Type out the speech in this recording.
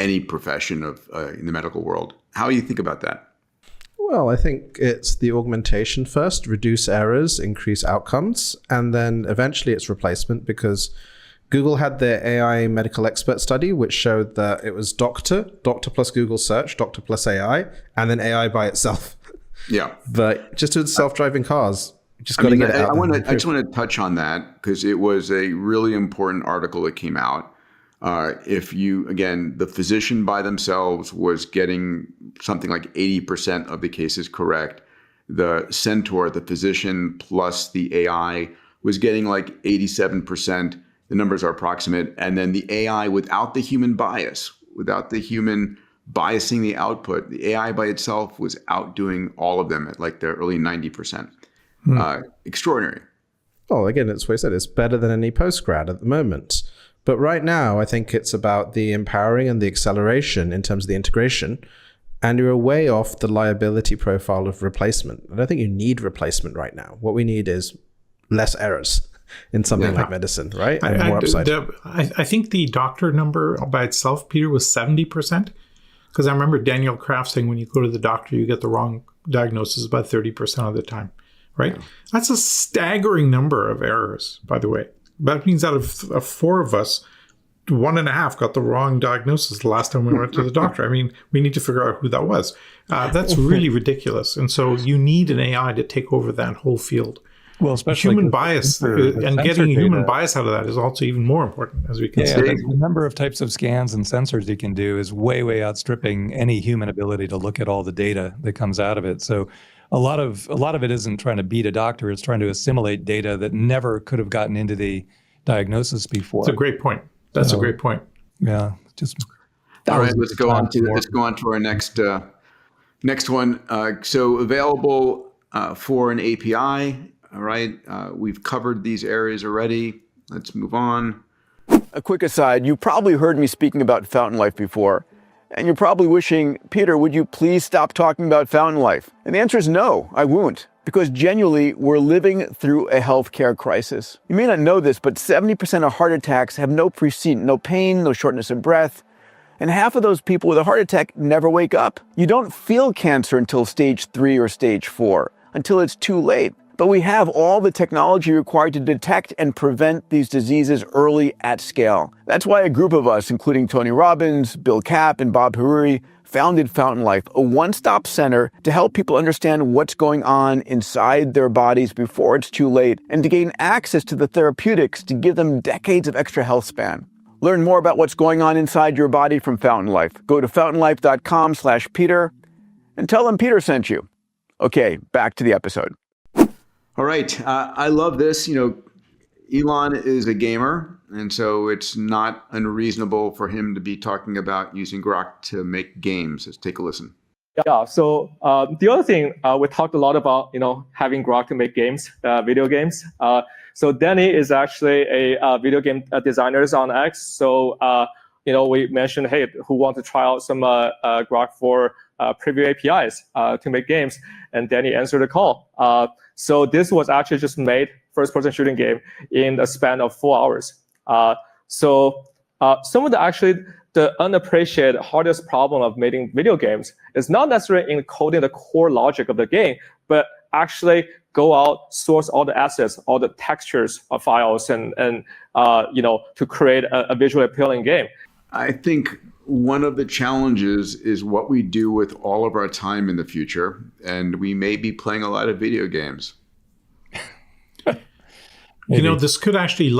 any profession of in the medical world. How do you think about that? Well, I think it's the augmentation first, reduce errors, increase outcomes, and then eventually it's replacement, because Google had their AI medical expert study, which showed that it was doctor plus Google search, doctor plus AI, and then AI by itself. Yeah. But just with self-driving cars, you just got to get it out. I just want to touch on that because it was a really important article that came out. The physician by themselves was getting something like 80% of the cases correct. The centaur, the physician plus the AI, was getting like 87%. The numbers are approximate. And then the AI without the human bias, without the human biasing the output, the AI by itself was outdoing all of them at like the early 90%. Extraordinary. Well, again, it's what I said. It's better than any postgrad at the moment. But right now, I think it's about the empowering and the acceleration in terms of the integration. And you're way off the liability profile of replacement. I don't think you need replacement right now. What we need is less errors in something like medicine, right? And more upside. I think the doctor number by itself, Peter, was 70%. Because I remember Daniel Kraft saying when you go to the doctor, you get the wrong diagnosis about 30% of the time, right? Yeah. That's a staggering number of errors, by the way. That means out of four of us, 1.5 got the wrong diagnosis the last time we went to the doctor. I mean, we need to figure out who that was. That's really ridiculous. And so you need an AI to take over that whole field. Well, especially human bias and getting human bias out of that is also even more important, as we can see. The number of types of scans and sensors you can do is way outstripping any human ability to look at all the data that comes out of it. So a lot of it isn't trying to beat a doctor. It's trying to assimilate data that never could have gotten into the diagnosis before. That's a great point. That's a great point. Yeah. Just all right. Let's go on to our next one. So available for an API. All right. We've covered these areas already. Let's move on. A quick aside, you probably heard me speaking about Fountain Life before. And you're probably wishing, Peter, would you please stop talking about Fountain Life? And the answer is no, I won't. Because genuinely, we're living through a healthcare crisis. You may not know this, but 70% of heart attacks have no precedent, no pain, no shortness of breath. And half of those people with a heart attack never wake up. You don't feel cancer until stage 3 or stage 4, until it's too late. But we have all the technology required to detect and prevent these diseases early at scale. That's why a group of us, including Tony Robbins, Bill Kapp, and Bob Hariri, founded Fountain Life, a one-stop center to help people understand what's going on inside their bodies before it's too late, and to gain access to the therapeutics to give them decades of extra health span. Learn more about what's going on inside your body from Fountain Life. Go to fountainlife.com/Peter and tell them Peter sent you. Okay, back to the episode. All right. I love this. Elon is a gamer, and so it's not unreasonable for him to be talking about using Grok to make games. Let's take a listen. Yeah. So the other thing, we talked a lot about, having Grok to make games, video games. So Danny is actually a video game designer on X. So, we mentioned, hey, who want to try out some Grok for preview APIs to make games? And Danny answered the call. So this was actually just made first-person shooting game in the span of 4 hours. So some of the unappreciated hardest problem of making video games is not necessarily encoding the core logic of the game, but actually go out, source all the assets, all the textures of files, and to create a visually appealing game. I think one of the challenges is what we do with all of our time in the future, and we may be playing a lot of video games. This could actually